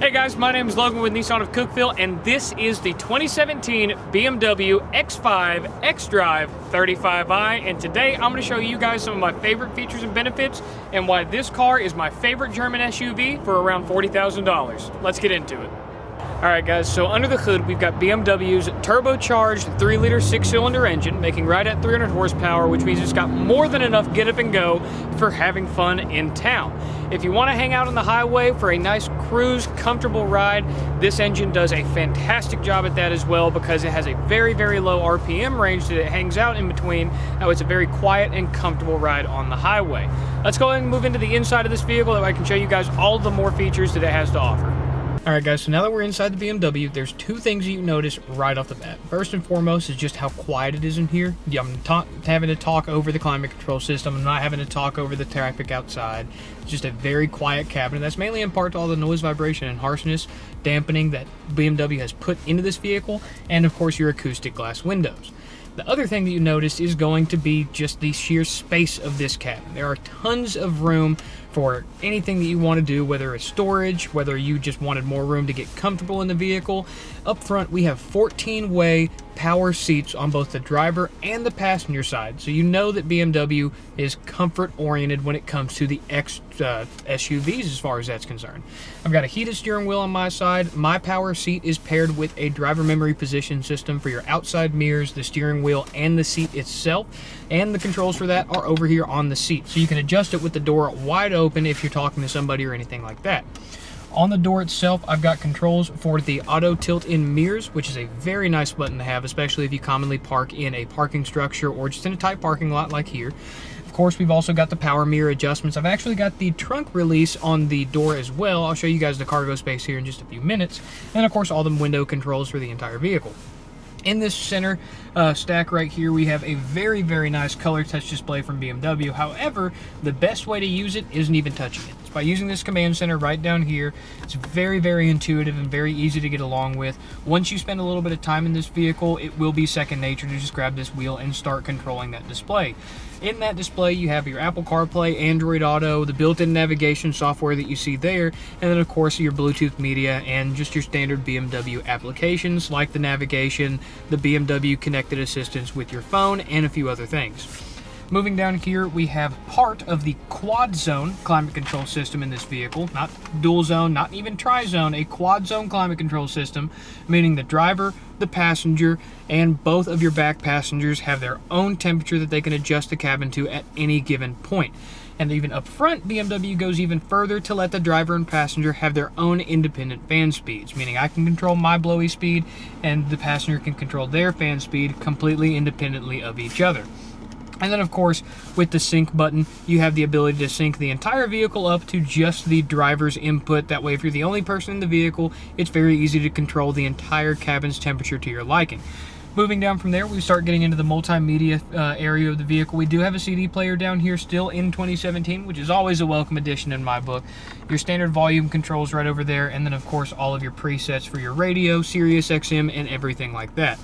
Hey guys, my name is Logan with Nissan of Cookeville, and this is the 2017 BMW X5 xDrive 35i, and today I'm going to show you guys some of my favorite features and benefits and why this car is my favorite German SUV for around $40,000. Let's get into it. Alright guys, so under the hood we've got BMW's turbocharged 3-liter 6-cylinder engine, making right at 300 horsepower, which means it's got more than enough get up and go for having fun in town. If you want to hang out on the highway for a nice cruise, comfortable ride, this engine does a fantastic job at that as well, because it has a very, very low RPM range that it hangs out in between. Now it's a very quiet and comfortable ride on the highway. Let's go ahead and move into the inside of this vehicle so I can show you guys all the more features that it has to offer. Alright guys, so now that we're inside the BMW, there's two things you notice right off the bat. First and foremost is just how quiet it is in here. I'm not having to talk over the climate control system. I'm not having to talk over the traffic outside. It's just a very quiet cabin, and that's mainly in part to all the noise, vibration, and harshness dampening that BMW has put into this vehicle, and of course your acoustic glass windows. The other thing that you notice is going to be just the sheer space of this cabin. There are tons of room for anything that you want to do, whether it's storage, whether you just wanted more room to get comfortable in the vehicle. Up front, we have 14-way power seats on both the driver and the passenger side, so you know that BMW is comfort-oriented when it comes to the SUVs as far as that's concerned. I've got a heated steering wheel on my side. My power seat is paired with a driver memory position system for your outside mirrors, the steering wheel, and the seat itself, and the controls for that are over here on the seat, so you can adjust it with the door wide open if you're talking to somebody or anything like that. On the door itself, I've got controls for the auto tilt-in mirrors, which is a very nice button to have, especially if you commonly park in a parking structure or just in a tight parking lot like here. Of course, we've also got the power mirror adjustments. I've actually got the trunk release on the door as well. I'll show you guys the cargo space here in just a few minutes. And of course, all the window controls for the entire vehicle. In this center stack right here, we have a very, very nice color touch display from BMW. However, the best way to use it isn't even touching it. It's by using this command center right down here. It's very, very intuitive and very easy to get along with. Once you spend a little bit of time in this vehicle, it will be second nature to just grab this wheel and start controlling that display. In that display, you have your Apple CarPlay, Android Auto, the built-in navigation software that you see there, and then of course your Bluetooth media and just your standard BMW applications like the navigation, the BMW connected assistance with your phone, and a few other things. Moving down here, we have part of the quad zone climate control system in this vehicle. Not dual zone, not even tri-zone, a quad zone climate control system, meaning the driver, the passenger, and both of your back passengers have their own temperature that they can adjust the cabin to at any given point. And even up front, BMW goes even further to let the driver and passenger have their own independent fan speeds, meaning I can control my blowy speed and the passenger can control their fan speed completely independently of each other. And then of course, with the sync button, you have the ability to sync the entire vehicle up to just the driver's input. That way, if you're the only person in the vehicle, it's very easy to control the entire cabin's temperature to your liking. Moving down from there, we start getting into the multimedia area of the vehicle. We do have a CD player down here still in 2017, which is always a welcome addition in my book. Your standard volume controls right over there, and then of course all of your presets for your radio, Sirius XM, and everything like that.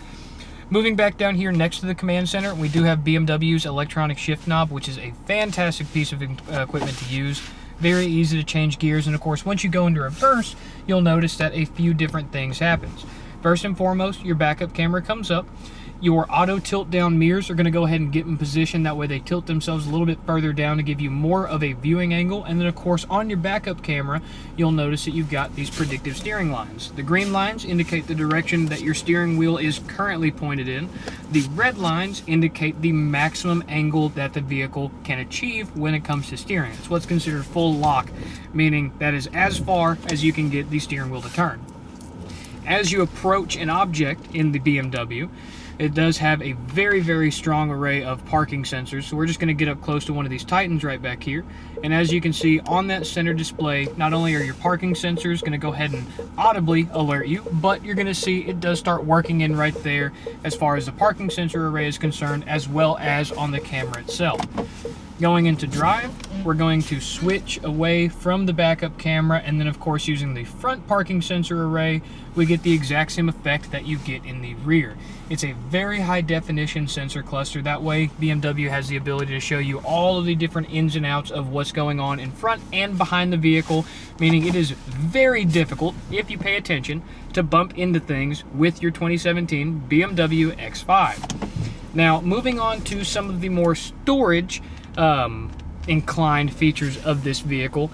Moving back down here next to the command center, we do have BMW's electronic shift knob, which is a fantastic piece of equipment to use. Very easy to change gears, and of course once you go into reverse, you'll notice that a few different things happens. First and foremost, your backup camera comes up. Your auto tilt down mirrors are going to go ahead and get in position. That way they tilt themselves a little bit further down to give you more of a viewing angle. And then of course on your backup camera, you'll notice that you've got these predictive steering lines. The green lines indicate the direction that your steering wheel is currently pointed in. The red lines indicate the maximum angle that the vehicle can achieve when it comes to steering. It's what's considered full lock, meaning that is as far as you can get the steering wheel to turn. As you approach an object in the BMW, it does have a very, very strong array of parking sensors. So we're just going to get up close to one of these Titans right back here. And as you can see on that center display, not only are your parking sensors going to go ahead and audibly alert you, but you're going to see it does start working in right there as far as the parking sensor array is concerned, as well as on the camera itself. Going into drive, we're going to switch away from the backup camera, and then of course using the front parking sensor array, we get the exact same effect that you get in the rear. It's a very high definition sensor cluster. That way BMW has the ability to show you all of the different ins and outs of what's going on in front and behind the vehicle, meaning it is very difficult, if you pay attention, to bump into things with your 2017 BMW X5. Now, moving on to some of the more storage inclined features of this vehicle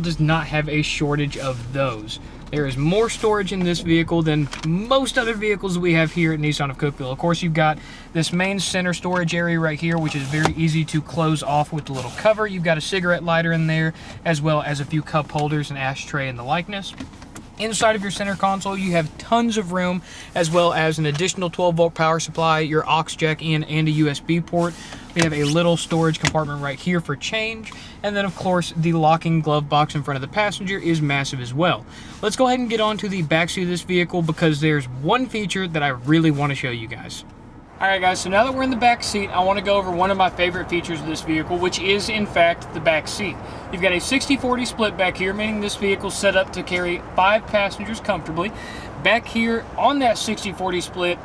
does not have a shortage of those. There is more storage in this vehicle than most other vehicles we have here at Nissan of Cookeville. Of course, you've got this main center storage area right here, which is very easy to close off with the little cover. You've got a cigarette lighter in there, as well as a few cup holders, an ashtray, and the likeness. Inside of your center console, you have tons of room, as well as an additional 12-volt power supply, your aux jack in, and a USB port. We have a little storage compartment right here for change. And then, of course, the locking glove box in front of the passenger is massive as well. Let's go ahead and get on to the backseat of this vehicle, because there's one feature that I really want to show you guys. Alright guys, so now that we're in the back seat, I want to go over one of my favorite features of this vehicle, which is in fact the back seat. You've got a 60-40 split back here, meaning this vehicle's set up to carry 5 passengers comfortably. Back here on that 60-40 split,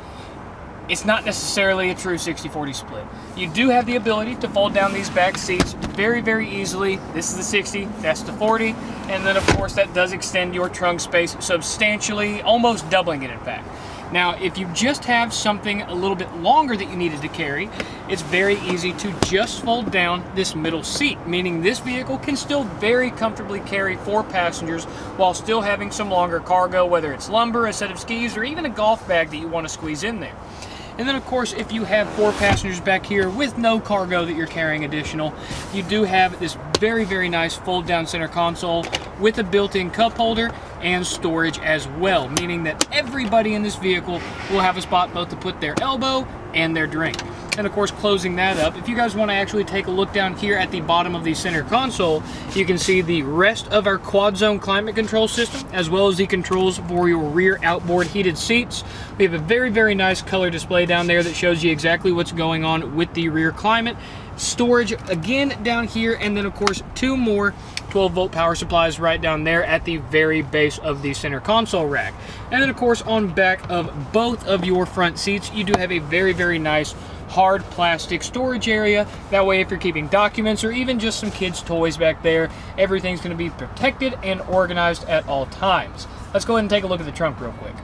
it's not necessarily a true 60-40 split. You do have the ability to fold down these back seats very, very easily. This is the 60, that's the 40, and then of course that does extend your trunk space substantially, almost doubling it in fact. Now, if you just have something a little bit longer that you needed to carry, it's very easy to just fold down this middle seat, meaning this vehicle can still very comfortably carry 4 passengers while still having some longer cargo, whether it's lumber, a set of skis, or even a golf bag that you want to squeeze in there. And then of course, if you have 4 passengers back here with no cargo that you're carrying additional, you do have this very, very nice fold down center console with a built-in cup holder and storage as well, meaning that everybody in this vehicle will have a spot both to put their elbow and their drink. And of course, closing that up, if you guys want to actually take a look down here at the bottom of the center console, you can see the rest of our quad zone climate control system, as well as the controls for your rear outboard heated seats. We have a very, very nice color display down there that shows you exactly what's going on with the rear climate. Storage again down here, and then of course 2 more 12-volt power supplies right down there at the very base of the center console rack. And then of course on back of both of your front seats, you do have a very, very nice hard plastic storage area. That way, if you're keeping documents or even just some kids' toys back there, everything's going to be protected and organized at all times. Let's go ahead and take a look at the trunk real quick.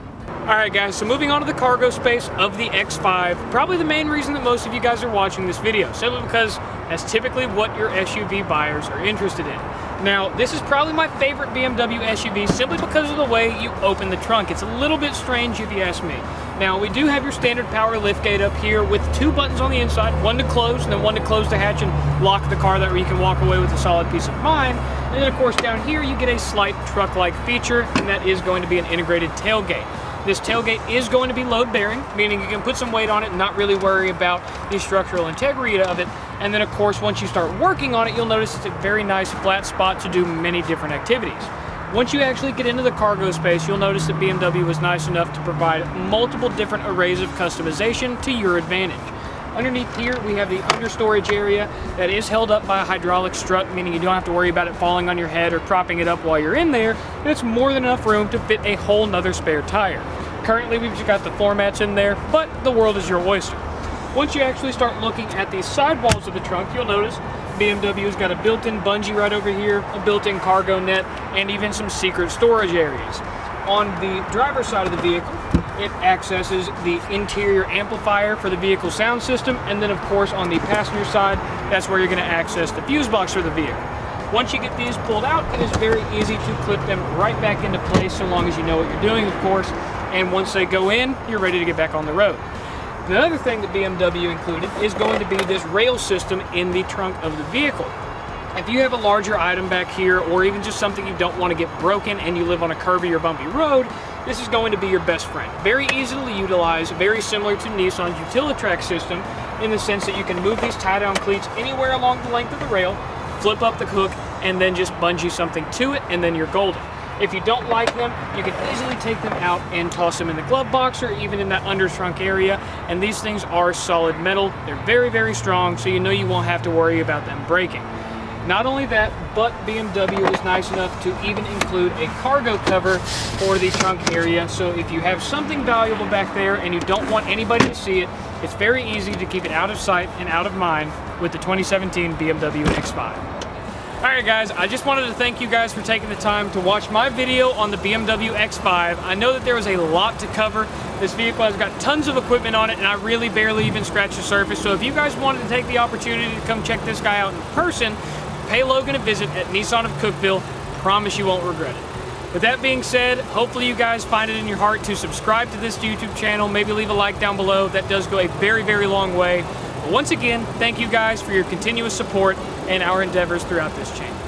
Alright guys, so moving on to the cargo space of the X5, probably the main reason that most of you guys are watching this video, simply because that's typically what your SUV buyers are interested in. Now, this is probably my favorite BMW SUV simply because of the way you open the trunk. It's a little bit strange if you ask me. Now, we do have your standard power liftgate up here with 2 buttons on the inside, one to close and then one to close the hatch and lock the car, that way you can walk away with a solid peace of mind. And then of course down here you get a slight truck-like feature, and that is going to be an integrated tailgate. This tailgate is going to be load bearing, meaning you can put some weight on it and not really worry about the structural integrity of it. And then of course, once you start working on it, you'll notice it's a very nice flat spot to do many different activities. Once you actually get into the cargo space, you'll notice that BMW was nice enough to provide multiple different arrays of customization to your advantage. Underneath here, we have the understorage area that is held up by a hydraulic strut, meaning you don't have to worry about it falling on your head or propping it up while you're in there. And it's more than enough room to fit a whole nother spare tire. Currently, we've just got the floor mats in there, but the world is your oyster. Once you actually start looking at the sidewalls of the trunk, you'll notice BMW's got a built-in bungee right over here, a built-in cargo net, and even some secret storage areas. On the driver's side of the vehicle, it accesses the interior amplifier for the vehicle sound system, and then of course on the passenger side, that's where you're going to access the fuse box for the vehicle. Once you get these pulled out, it is very easy to clip them right back into place, so long as you know what you're doing, of course, and once they go in, you're ready to get back on the road. The other thing that BMW included is going to be this rail system in the trunk of the vehicle. If you have a larger item back here, or even just something you don't want to get broken and you live on a curvy or bumpy road, this is going to be your best friend. Very easily utilized, very similar to Nissan's Utilitrack system, in the sense that you can move these tie-down cleats anywhere along the length of the rail, flip up the hook, and then just bungee something to it, and then you're golden. If you don't like them, you can easily take them out and toss them in the glove box or even in that undertrunk area. And these things are solid metal. They're very, very strong, so you know you won't have to worry about them breaking. Not only that, but BMW was nice enough to even include a cargo cover for the trunk area. So if you have something valuable back there and you don't want anybody to see it, it's very easy to keep it out of sight and out of mind with the 2017 BMW X5. Alright guys, I just wanted to thank you guys for taking the time to watch my video on the BMW X5. I know that there was a lot to cover. This vehicle has got tons of equipment on it and I really barely even scratched the surface. So if you guys wanted to take the opportunity to come check this guy out in person, pay Logan a visit at Nissan of Cookeville. Promise you won't regret it. With that being said, hopefully you guys find it in your heart to subscribe to this YouTube channel. Maybe leave a like down below. That does go a very, very long way. But once again, thank you guys for your continuous support and our endeavors throughout this channel.